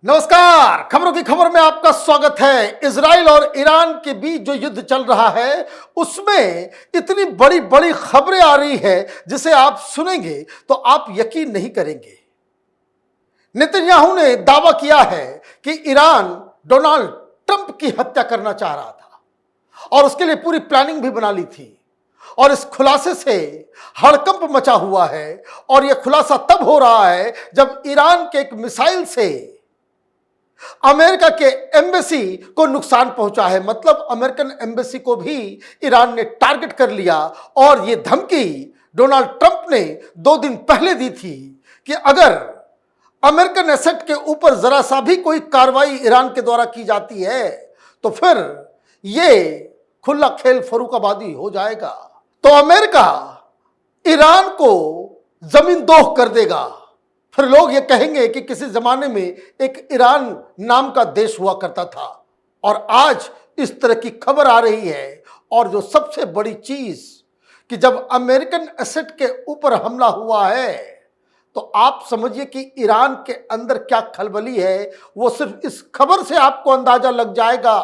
नमस्कार। खबरों की खबर में आपका स्वागत है। इजराइल और ईरान के बीच जो युद्ध चल रहा है उसमें इतनी बड़ी बड़ी खबरें आ रही है जिसे आप सुनेंगे तो आप यकीन नहीं करेंगे। नेतन्याहू ने दावा किया है कि ईरान डोनाल्ड ट्रंप की हत्या करना चाह रहा था और उसके लिए पूरी प्लानिंग भी बना ली थी। और इस खुलासे से हड़कंप मचा हुआ है और यह खुलासा तब हो रहा है जब ईरान के एक मिसाइल से अमेरिका के एम्बेसी को नुकसान पहुंचा है। मतलब अमेरिकन एम्बेसी को भी ईरान ने टारगेट कर लिया और यह धमकी डोनाल्ड ट्रंप ने 2 दिन पहले दी थी कि अगर अमेरिकन एसेट के ऊपर जरा सा भी कोई कार्रवाई ईरान के द्वारा की जाती है तो फिर यह खुला खेल फरूखाबादी हो जाएगा। तो अमेरिका ईरान को जमीन दोख कर देगा। फिर लोग ये कहेंगे कि किसी जमाने में एक ईरान नाम का देश हुआ करता था और आज इस तरह की खबर आ रही है। और जो सबसे बड़ी चीज कि जब अमेरिकन एसेट के ऊपर हमला हुआ है तो आप समझिए कि ईरान के अंदर क्या खलबली है। वो सिर्फ इस खबर से आपको अंदाजा लग जाएगा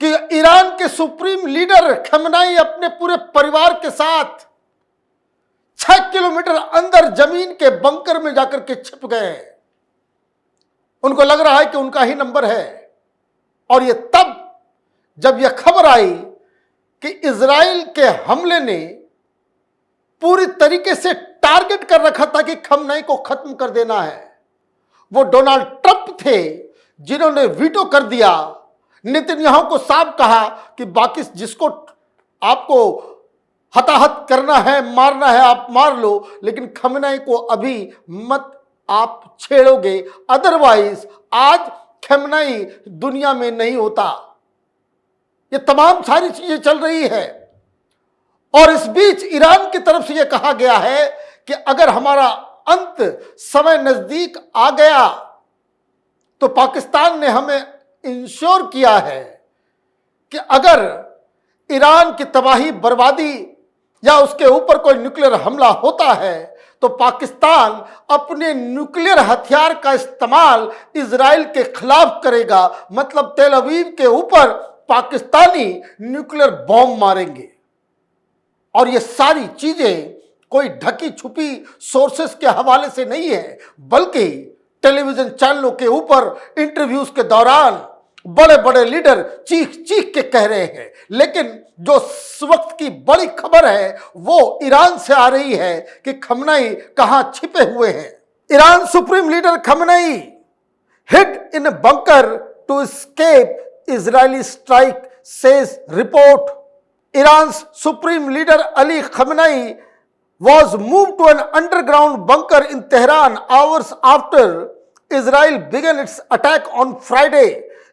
कि ईरान के सुप्रीम लीडर खमेनी अपने पूरे परिवार के साथ 6 किलोमीटर अंदर जमीन के बंकर में जाकर के छिप गए। उनको लग रहा है कि उनका ही नंबर है। और ये तब जब यह खबर आई कि इजराइल के हमले ने पूरी तरीके से टारगेट कर रखा था कि खमेनी को खत्म कर देना है। वो डोनाल्ड ट्रंप थे जिन्होंने वीटो कर दिया। नेतन्याहू को साफ कहा कि बाकी जिसको आपको हताहत करना है, मारना है, आप मार लो, लेकिन खमेनी को अभी मत आप छेड़ोगे, अदरवाइज आज खमेनी दुनिया में नहीं होता। ये तमाम सारी चीजें चल रही है। और इस बीच ईरान की तरफ से यह कहा गया है कि अगर हमारा अंत समय नजदीक आ गया तो पाकिस्तान ने हमें इंश्योर किया है कि अगर ईरान की तबाही बर्बादी या उसके ऊपर कोई न्यूक्लियर हमला होता है तो पाकिस्तान अपने न्यूक्लियर हथियार का इस्तेमाल इजराइल के खिलाफ करेगा। मतलब तेल अवीव के ऊपर पाकिस्तानी न्यूक्लियर बॉम्ब मारेंगे। और ये सारी चीजें कोई ढकी छुपी सोर्सेस के हवाले से नहीं है, बल्कि टेलीविजन चैनलों के ऊपर इंटरव्यूज के दौरान बड़े बड़े लीडर चीख चीख के कह रहे हैं। लेकिन जो इस वक्त की बड़ी खबर है वो ईरान से आ रही है कि खमेनी कहां छिपे हुए हैं। Iran supreme leader Khamenei hid in bunker to escape Israeli strike says report. Iran supreme leader Ali Khamenei was moved to an underground bunker in Tehran hours after Israel began its attack on Friday.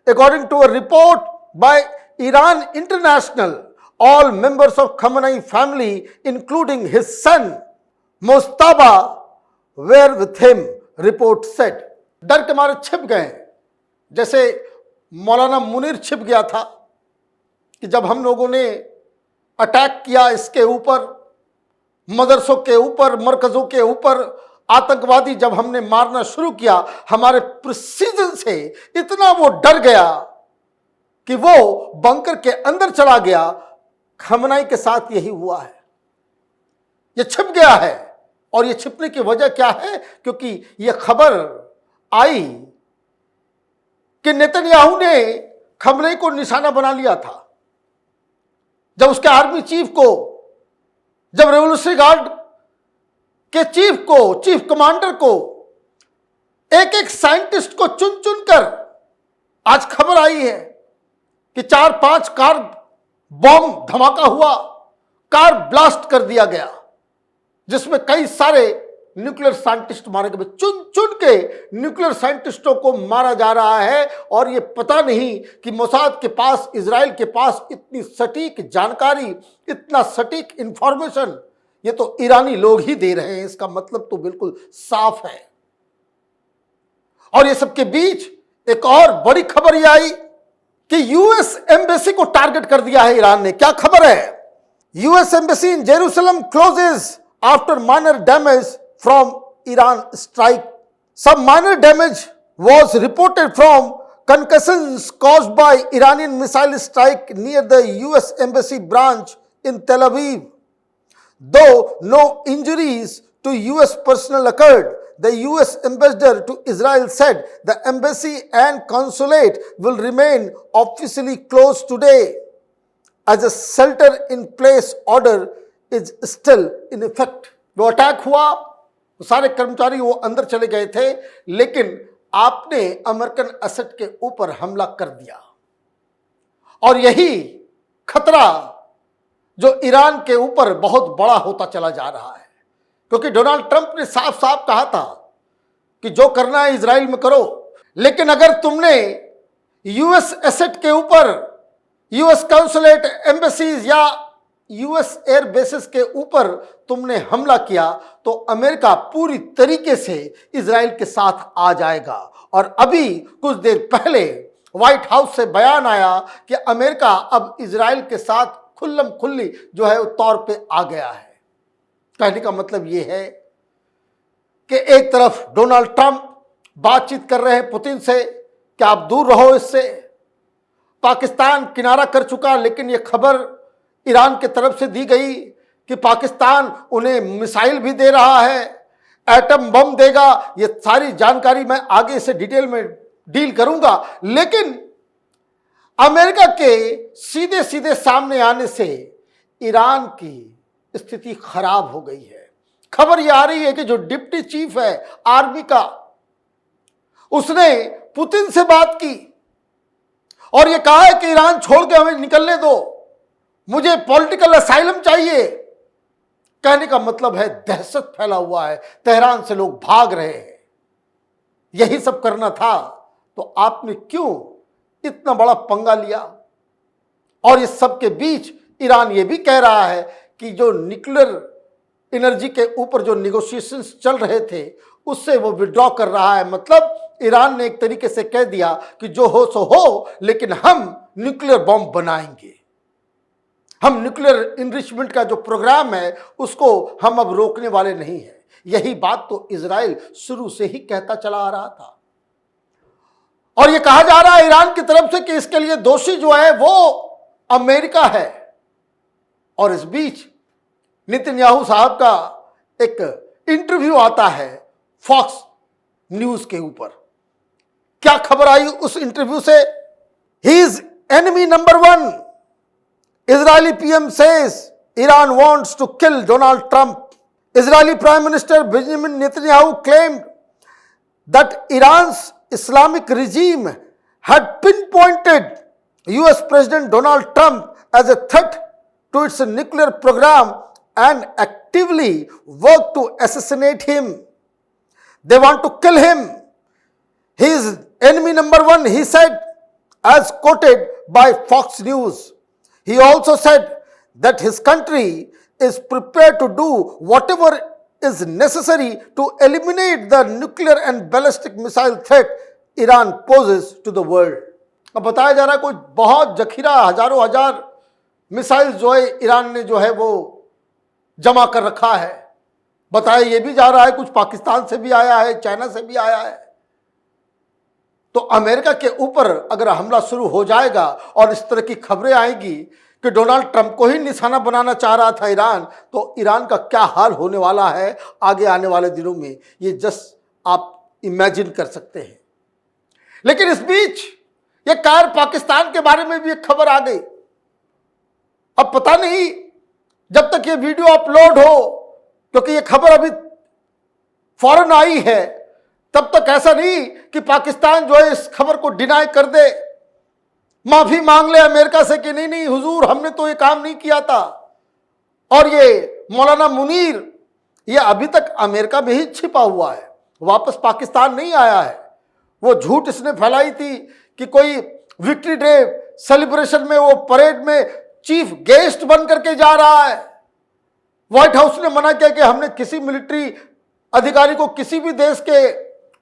According to a report by Iran International, all members of Khamenei family, including his son Mojtaba, were with him, report said. डर के मारे छिप गए जैसे मौलाना मुनीर छिप गया था कि जब हम लोगों ने अटैक किया इसके ऊपर, मदरसों के ऊपर, मरकजों के ऊपर, आतंकवादी जब हमने मारना शुरू किया, हमारे प्रिसीजन से इतना वो डर गया कि वो बंकर के अंदर चला गया। खमेनी के साथ यही हुआ है। ये छिप गया है। और ये छिपने की वजह क्या है? क्योंकि ये खबर आई कि नेतन्याहू ने खमेनी को निशाना बना लिया था। जब उसके आर्मी चीफ को, जब रेवोल्यूशनरी गार्ड के चीफ को, चीफ कमांडर को, एक एक साइंटिस्ट को चुन चुन कर आज खबर आई है कि 4-5 कार बॉम्ब धमाका हुआ, कार ब्लास्ट कर दिया गया जिसमें कई सारे न्यूक्लियर साइंटिस्ट मारे गए। चुन चुन के न्यूक्लियर साइंटिस्टों को मारा जा रहा है। और ये पता नहीं कि मोसाद के पास, इजराइल के पास इतनी सटीक जानकारी, इतना सटीक इंफॉर्मेशन ये तो ईरानी लोग ही दे रहे हैं। इसका मतलब तो बिल्कुल साफ है। और ये सबके बीच एक और बड़ी खबर ये आई कि यूएस एम्बेसी को टारगेट कर दिया है ईरान ने। क्या खबर है? US embassy in Jerusalem closes after minor damage from Iran strike. Some minor damage was reported from concussions caused by Iranian missile strike near the US embassy branch in Tel Aviv. Though no injuries to US personnel occurred, the US ambassador to Israel said the embassy and consulate will remain officially closed today as a shelter in place order is still in effect. वो attack हुआ, सारे कर्मचारी वो अंदर चले गए थे, लेकिन आपने अमेरिकन एसेट के ऊपर हमला कर दिया। और यही खतरा जो ईरान के ऊपर बहुत बड़ा होता चला जा रहा है, क्योंकि डोनाल्ड ट्रंप ने साफ साफ कहा था कि जो करना है इजराइल में करो, लेकिन अगर तुमने यूएस एसेट के ऊपर, यूएस काउंसुलेट, एम्बेसीज या यूएस एयर बेसिस के ऊपर तुमने हमला किया तो अमेरिका पूरी तरीके से इजराइल के साथ आ जाएगा। और अभी कुछ देर पहले व्हाइट हाउस से बयान आया कि अमेरिका अब इजराइल के साथ खुल्लम खुल्ली जो है तौर पे आ गया है। कहने का मतलब ये है कि एक तरफ डोनाल्ड ट्रंप बातचीत कर रहे हैं पुतिन से कि आप दूर रहो इससे, पाकिस्तान किनारा कर चुका, लेकिन ये खबर ईरान की तरफ से दी गई कि पाकिस्तान उन्हें मिसाइल भी दे रहा है, एटम बम देगा। ये सारी जानकारी मैं आगे से डिटेल में डील करूंगा, लेकिन अमेरिका के सीधे सीधे सामने आने से ईरान की स्थिति खराब हो गई है। खबर यह आ रही है कि जो डिप्टी चीफ है आर्मी का, उसने पुतिन से बात की और यह कहा है कि ईरान छोड़ के हमें निकलने दो, मुझे पॉलिटिकल असाइलम चाहिए। कहने का मतलब है दहशत फैला हुआ है, तेहरान से लोग भाग रहे हैं। यही सब करना था तो आपने क्यों इतना बड़ा पंगा लिया? और इस सब के बीच ईरान ये भी कह रहा है कि जो न्यूक्लियर एनर्जी के ऊपर जो निगोशिएशंस चल रहे थे उससे वो विड्रॉ कर रहा है। मतलब ईरान ने एक तरीके से कह दिया कि जो हो सो हो, लेकिन हम न्यूक्लियर बम बनाएंगे, हम न्यूक्लियर इनरिचमेंट का जो प्रोग्राम है उसको हम अब रोकने वाले नहीं हैं। यही बात तो इजराइल शुरू से ही कहता चला आ रहा था। और यह कहा जा रहा है ईरान की तरफ से कि इसके लिए दोषी जो है वो अमेरिका है। और इस बीच नेतन्याहू साहब का एक इंटरव्यू आता है फॉक्स न्यूज के ऊपर। क्या खबर आई उस इंटरव्यू से? He is enemy number 1। Israeli PM says Iran wants to kill Donald Trump. Israeli Prime Minister Benjamin Netanyahu claimed that Iran's Islamic regime had pinpointed US President Donald Trump as a threat to its nuclear program and actively worked to assassinate him. They want to kill him. He is enemy number 1, he said, as quoted by Fox News. He also said that his country is prepared to do whatever is necessary to eliminate the nuclear and ballistic missile threat Iran poses to the world. अब बताया जा रहा है कोई बहुत जखीरा हजारों हजार मिसाइल जो है ईरान ने जो है वो जमा कर रखा है। बताया ये भी जा रहा है कुछ पाकिस्तान से भी आया है, चाइना से भी आया है। तो अमेरिका के ऊपर अगर हमला शुरू हो जाएगा और इस तरह की खबरें आएगी कि डोनाल्ड ट्रंप को ही निशाना बनाना चाह रहा था ईरान, तो ईरान का क्या हाल होने वाला है आगे आने वाले दिनों में, ये जस्ट आप इमेजिन कर सकते हैं। लेकिन इस बीच ये कार पाकिस्तान के बारे में भी एक खबर आ गई। अब पता नहीं जब तक ये वीडियो अपलोड हो, क्योंकि ये खबर अभी फौरन आई है, तब तक ऐसा नहीं कि पाकिस्तान जो है इस खबर को डिनाई कर दे, माफी मांग ले अमेरिका से कि नहीं नहीं हुजूर हमने तो ये काम नहीं किया था। और ये मौलाना मुनीर ये अभी तक अमेरिका में ही छिपा हुआ है, वापस पाकिस्तान नहीं आया है। वो झूठ इसने फैलाई थी कि कोई विक्ट्री डे सेलिब्रेशन में वो परेड में चीफ गेस्ट बन करके जा रहा है। व्हाइट हाउस ने मना किया कि हमने किसी मिलिट्री अधिकारी को, किसी भी देश के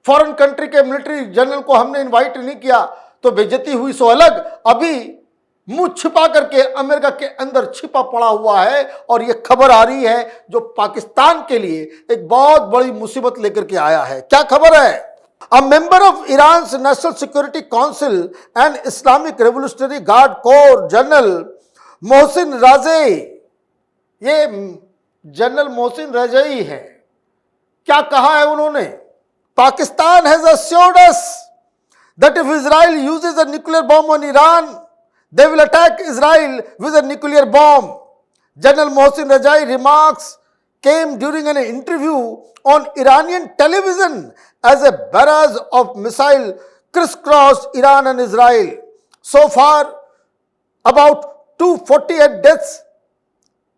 फॉरेन कंट्री के मिलिट्री जनरल को हमने इनवाइट नहीं किया। तो बेइज्जती हुई सो अलग, अभी मुंह छिपा करके अमेरिका के अंदर छिपा पड़ा हुआ है। और यह खबर आ रही है जो पाकिस्तान के लिए एक बहुत बड़ी मुसीबत लेकर के आया है। क्या खबर है? A member of Iran's National Security Council and Islamic Revolutionary Guard Corps General Mohsin Razi, ये जनरल मोहसिन रजई है, क्या कहा है उन्होंने? Pakistan has assured us that if Israel uses a nuclear bomb on Iran, they will attack Israel with a nuclear bomb. General Mohsin Rajaei remarks came during an interview on Iranian television as a barrage of missiles crisscrossed Iran and Israel. So far, about 248 deaths,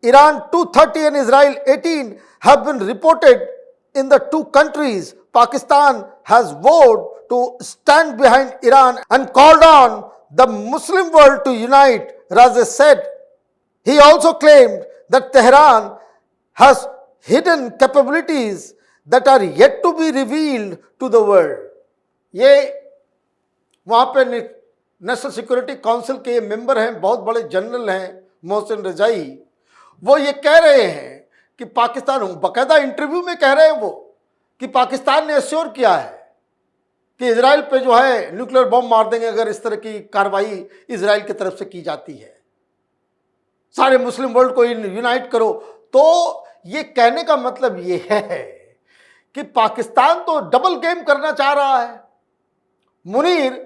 Iran 230 and Israel 18 have been reported in the two countries. Pakistan has vowed to stand behind Iran and called on the Muslim world to unite, Razi said. He also claimed that Tehran has hidden capabilities that are yet to be revealed to the world. ये वहाँ पे national security council के member हैं, बहुत बड़े general हैं मोहसिन रजाई। वो ये कह रहे हैं कि पाकिस्तान, बाकायदा इंटरव्यू में कह रहे हैं वो कि पाकिस्तान ने एश्योर किया है कि इजराइल पे जो है न्यूक्लियर बम मार देंगे अगर इस तरह की कार्रवाई इजराइल की तरफ से की जाती है। सारे मुस्लिम वर्ल्ड को यूनाइट करो। तो ये कहने का मतलब ये है कि पाकिस्तान तो डबल गेम करना चाह रहा है। मुनीर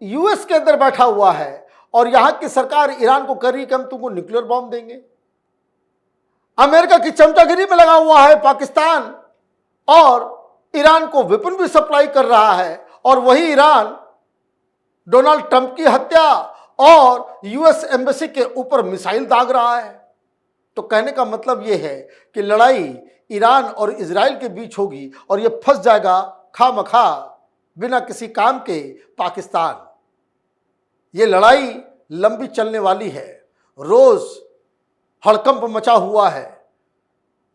यूएस के अंदर बैठा हुआ है और यहां की सरकार ईरान को कर रही कि हम तुमको न्यूक्लियर बॉम्ब देंगे। अमेरिका की चमचागिरी में लगा हुआ है पाकिस्तान और ईरान को वेपन भी सप्लाई कर रहा है, और वही ईरान डोनाल्ड ट्रंप की हत्या और यूएस एम्बेसी के ऊपर मिसाइल दाग रहा है। तो कहने का मतलब यह है कि लड़ाई ईरान और इजराइल के बीच होगी और यह फंस जाएगा खामखा बिना किसी काम के पाकिस्तान। ये लड़ाई लंबी चलने वाली है, रोज हड़कंप मचा हुआ है।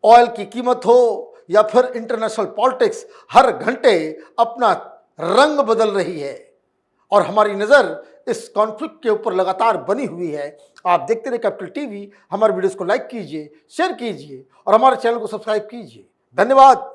ऑयल की कीमत हो या फिर इंटरनेशनल पॉलिटिक्स, हर घंटे अपना रंग बदल रही है और हमारी नजर इस कॉन्फ्लिक्ट के ऊपर लगातार बनी हुई है। आप देखते रहिए कैपिटल टीवी। हमारे वीडियोस को लाइक कीजिए, शेयर कीजिए और हमारे चैनल को सब्सक्राइब कीजिए। धन्यवाद।